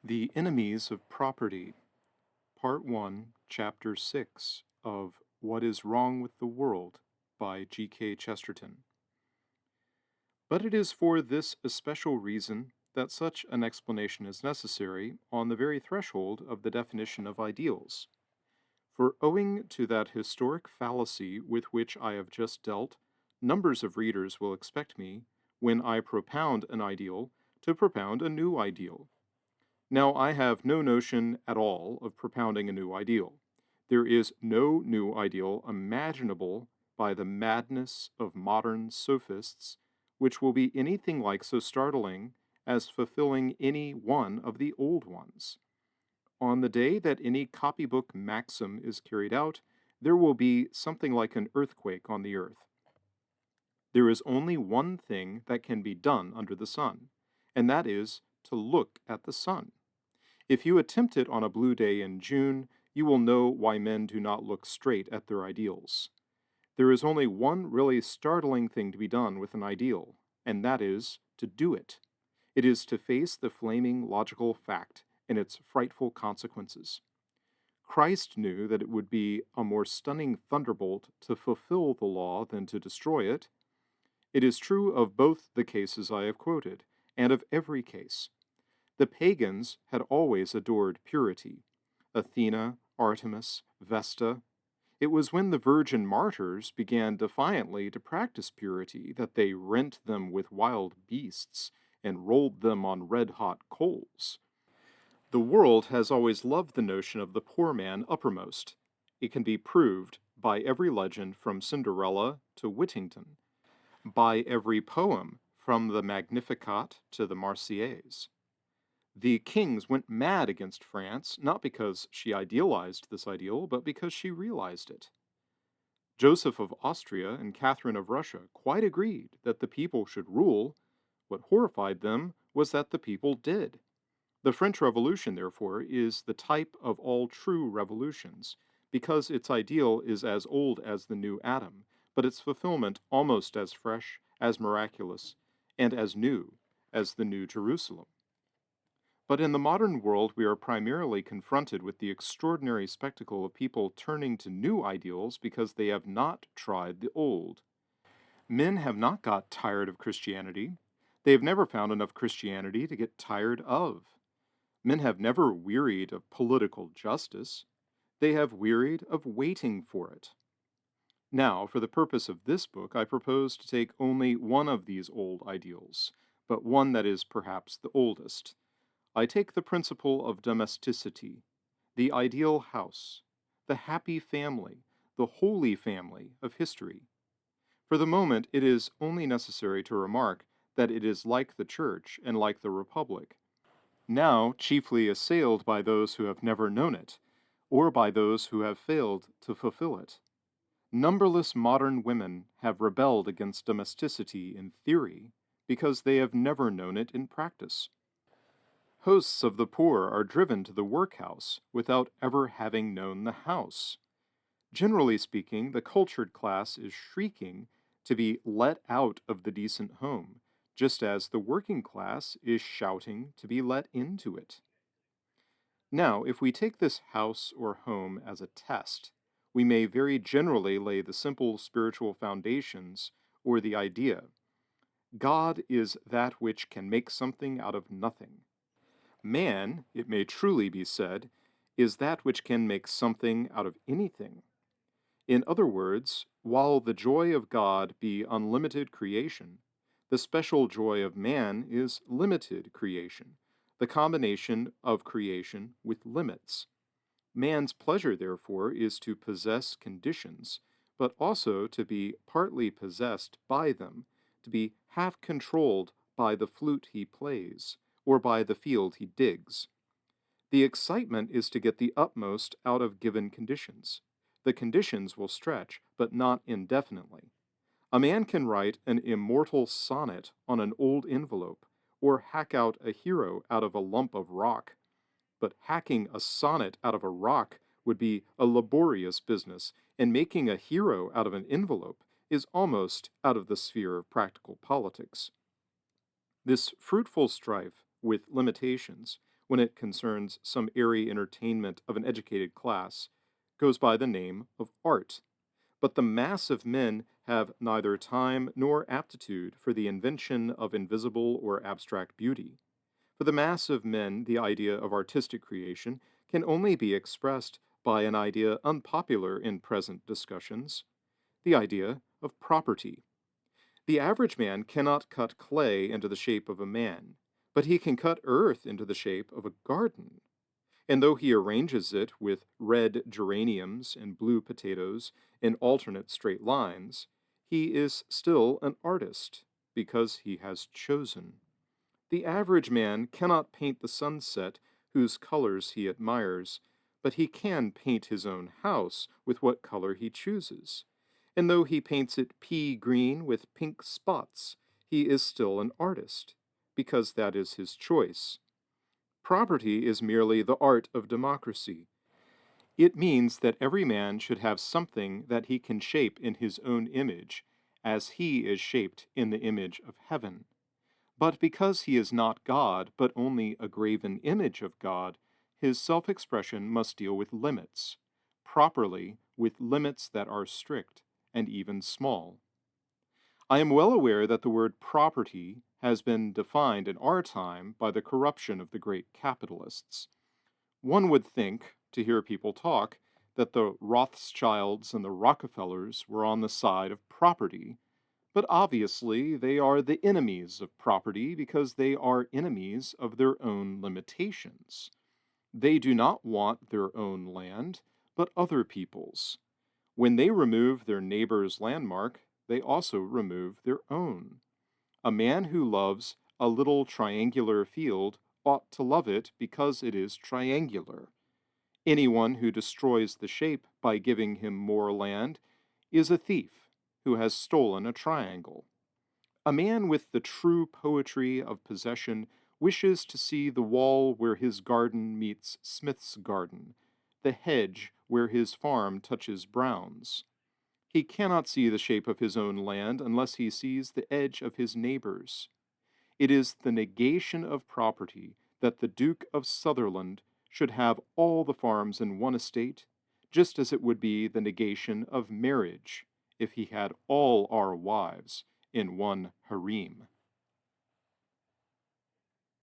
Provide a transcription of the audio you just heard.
The Enemies of Property, Part 1, Chapter 6 of What is Wrong with the World by G.K. Chesterton. But it is for this especial reason that such an explanation is necessary on the very threshold of the definition of ideals. For owing to that historic fallacy with which I have just dealt, numbers of readers will expect me, when I propound an ideal, to propound a new ideal. Now, I have no notion at all of propounding a new ideal. There is no new ideal imaginable by the madness of modern sophists which will be anything like so startling as fulfilling any one of the old ones. On the day that any copybook maxim is carried out, there will be something like an earthquake on the earth. There is only one thing that can be done under the sun, and that is to look at the sun. If you attempt it on a blue day in June, you will know why men do not look straight at their ideals. There is only one really startling thing to be done with an ideal, and that is to do it. It is to face the flaming logical fact and its frightful consequences. Christ knew that it would be a more stunning thunderbolt to fulfill the law than to destroy it. It is true of both the cases I have quoted, and of every case. The pagans had always adored purity. Athena, Artemis, Vesta. It was when the virgin martyrs began defiantly to practice purity that they rent them with wild beasts and rolled them on red-hot coals. The world has always loved the notion of the poor man uppermost. It can be proved by every legend from Cinderella to Whittington, by every poem from the Magnificat to the Marseillaise. The kings went mad against France, not because she idealized this ideal, but because she realized it. Joseph of Austria and Catherine of Russia quite agreed that the people should rule. What horrified them was that the people did. The French Revolution, therefore, is the type of all true revolutions, because its ideal is as old as the new Adam, but its fulfillment almost as fresh, as miraculous, and as new as the New Jerusalem. But in the modern world, we are primarily confronted with the extraordinary spectacle of people turning to new ideals because they have not tried the old. Men have not got tired of Christianity. They have never found enough Christianity to get tired of. Men have never wearied of political justice. They have wearied of waiting for it. Now, for the purpose of this book, I propose to take only one of these old ideals, but one that is perhaps the oldest. I take the principle of domesticity, the ideal house, the happy family, the holy family of history. For the moment, it is only necessary to remark that it is like the Church and like the Republic, now chiefly assailed by those who have never known it, or by those who have failed to fulfill it. Numberless modern women have rebelled against domesticity in theory because they have never known it in practice. Hosts of the poor are driven to the workhouse without ever having known the house. Generally speaking, the cultured class is shrieking to be let out of the decent home, just as the working class is shouting to be let into it. Now, if we take this house or home as a test, we may very generally lay the simple spiritual foundations or the idea. God is that which can make something out of nothing. Man, it may truly be said, is that which can make something out of anything. In other words, while the joy of God be unlimited creation, the special joy of man is limited creation, the combination of creation with limits. Man's pleasure, therefore, is to possess conditions, but also to be partly possessed by them, to be half controlled by the flute he plays, or by the field he digs. The excitement is to get the utmost out of given conditions. The conditions will stretch, but not indefinitely. A man can write an immortal sonnet on an old envelope, or hack out a hero out of a lump of rock. But hacking a sonnet out of a rock would be a laborious business, and making a hero out of an envelope is almost out of the sphere of practical politics. This fruitful strife with limitations, when it concerns some airy entertainment of an educated class, goes by the name of art. But the mass of men have neither time nor aptitude for the invention of invisible or abstract beauty. For the mass of men, the idea of artistic creation can only be expressed by an idea unpopular in present discussions, the idea of property. The average man cannot cut clay into the shape of a man, but he can cut earth into the shape of a garden. And though he arranges it with red geraniums and blue potatoes in alternate straight lines, he is still an artist because he has chosen. The average man cannot paint the sunset whose colors he admires, but he can paint his own house with what color he chooses. And though he paints it pea green with pink spots, he is still an artist, because that is his choice. Property is merely the art of democracy. It means that every man should have something that he can shape in his own image, as he is shaped in the image of heaven. But because he is not God, but only a graven image of God, his self expression must deal with limits, properly with limits that are strict and even small. I am well aware that the word property has been defined in our time by the corruption of the great capitalists. One would think, to hear people talk, that the Rothschilds and the Rockefellers were on the side of property, but obviously they are the enemies of property because they are enemies of their own limitations. They do not want their own land, but other people's. When they remove their neighbor's landmark, they also remove their own. A man who loves a little triangular field ought to love it because it is triangular. Anyone who destroys the shape by giving him more land is a thief who has stolen a triangle. A man with the true poetry of possession wishes to see the wall where his garden meets Smith's garden, the hedge where his farm touches Brown's. He cannot see the shape of his own land unless he sees the edge of his neighbor's. It is the negation of property that the Duke of Sutherland should have all the farms in one estate, just as it would be the negation of marriage if he had all our wives in one harem.